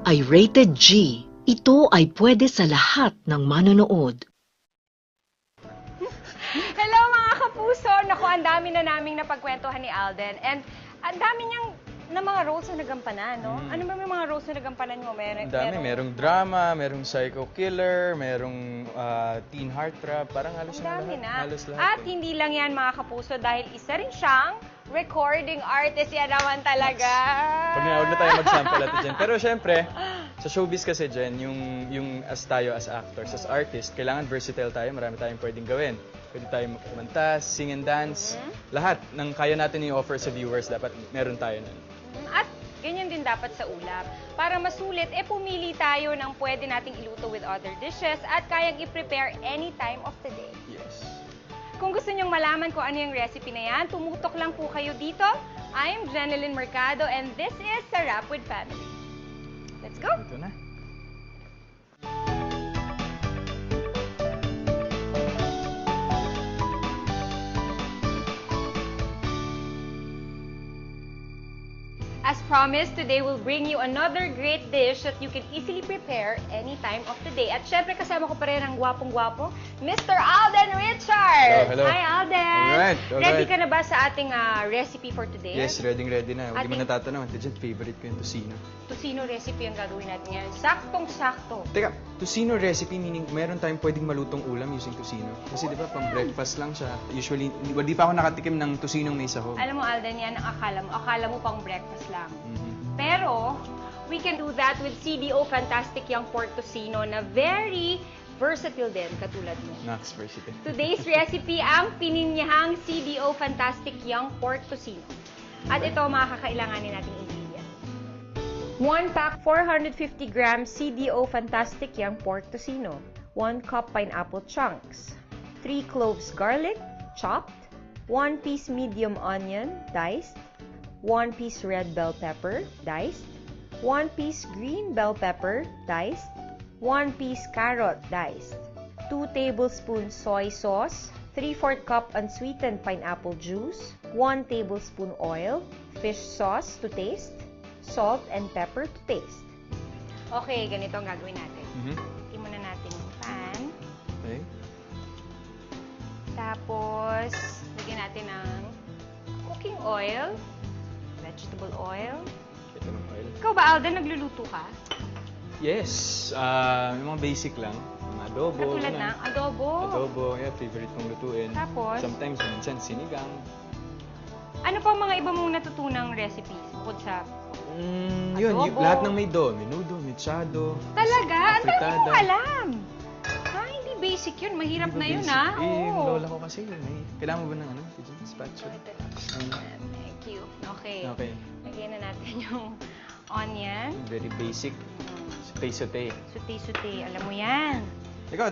ay rated G. Ito ay pwede sa lahat ng manonood. Hello mga kapuso! Naku, ang dami na naming napagkwentuhan ni Alden. And ang dami niyang na mga roles na nagampanan, no? Ano ba may mga roles na nagampanan mo? Ang dami, merong drama, merong psycho killer, merong teen heartthrob, parang halos Ang dami lahat. na. Halos lahat. At hindi lang yan mga kapuso dahil isa rin siyang recording artist. Yan naman talaga. Huwag na tayo mag-sample natin dyan. Pero syempre, sa showbiz kasi dyan, yung as tayo as actors, as artist, kailangan versatile tayo, marami tayong pwedeng gawin. Pwede tayong kumanta, sing and dance, lahat ng kaya natin i-offer sa viewers, dapat meron tayo nun. At ganyan din dapat sa ulam. Para masulit, pumili tayo ng pwede nating iluto with other dishes at kayang i-prepare any time of the day. Yes. Kung gusto nyong malaman kung ano yung recipe na yan, tumutok lang po kayo dito. I'm Jeneline Mercado and this is Sarap with Family. Let's go! Ito na. As promised, today we'll bring you another great dish that you can easily prepare any time of the day. At syempre, kasama ko pa rin ang gwapong-gwapo, Mr. Alden Richards! Hello, hello. Hi, Alden! Alright. Ready ka na ba sa ating recipe for today? Yes, ready na. Huwag mo Ating- natatanong, dyan, favorite ko yung tocino. Tocino recipe ang gagawin natin ngayon. Saktong-sakto. Teka, tocino recipe meaning meron tayong pwedeng malutong ulam using tocino. Kasi di ba, pang breakfast lang siya. Usually, di pa ako nakatikim ng tocinong may sahog. Alam mo, Alden, yan ang akala mo. Akala mo pang breakfast lang. Mhm. Pero, we can do that with CDO Fantastic Young Pork Tocino na very versatile din, katulad mo. Max recipe. Today's recipe ang pininyahang CDO Fantastic Young Pork Tocino. At ito ang mga kakailanganin nating ingredients. 1 pack 450 grams CDO Fantastic Young Pork Tocino. 1 cup pineapple chunks. 3 cloves garlic, chopped. 1 piece medium onion, diced. 1 piece red bell pepper, diced. 1 piece green bell pepper, diced. 1 piece carrot, diced. 2 tablespoons soy sauce. 3/4 cup unsweetened pineapple juice. 1 tablespoon oil. Fish sauce to taste. Salt and pepper to taste. Okay, ganito ang gagawin natin. Itin muna natin yung pan. Okay. Tapos, lagyan natin ng cooking oil. Vegetable oil. Ito ng oil. Ikaw ba, Alden, nagluluto ka? Yes, yung mga basic lang. Mga adobo. Katulad ganun. ng adobo. Adobo, yeah, favorite kong lutuin. Tapos? Sometimes, minsan, sinigang. Ano pa ang mga iba mong natutunang recipes bukod sa... Yun, Adobo. lahat ng may do. Menudo, mechado. Talaga? Ang dami afritada. mong alam! Ha, hindi basic yun. Mahirap Hindi ba na yun, basic? ha? Yung Oo. lola ko kasi yun. Kailangan mo ba ng spatula? Thank you. Okay. Okay. Lagyan na natin yung onion. Very basic. Sote-sote. Suti-suti. Alam mo yan. Ikaw,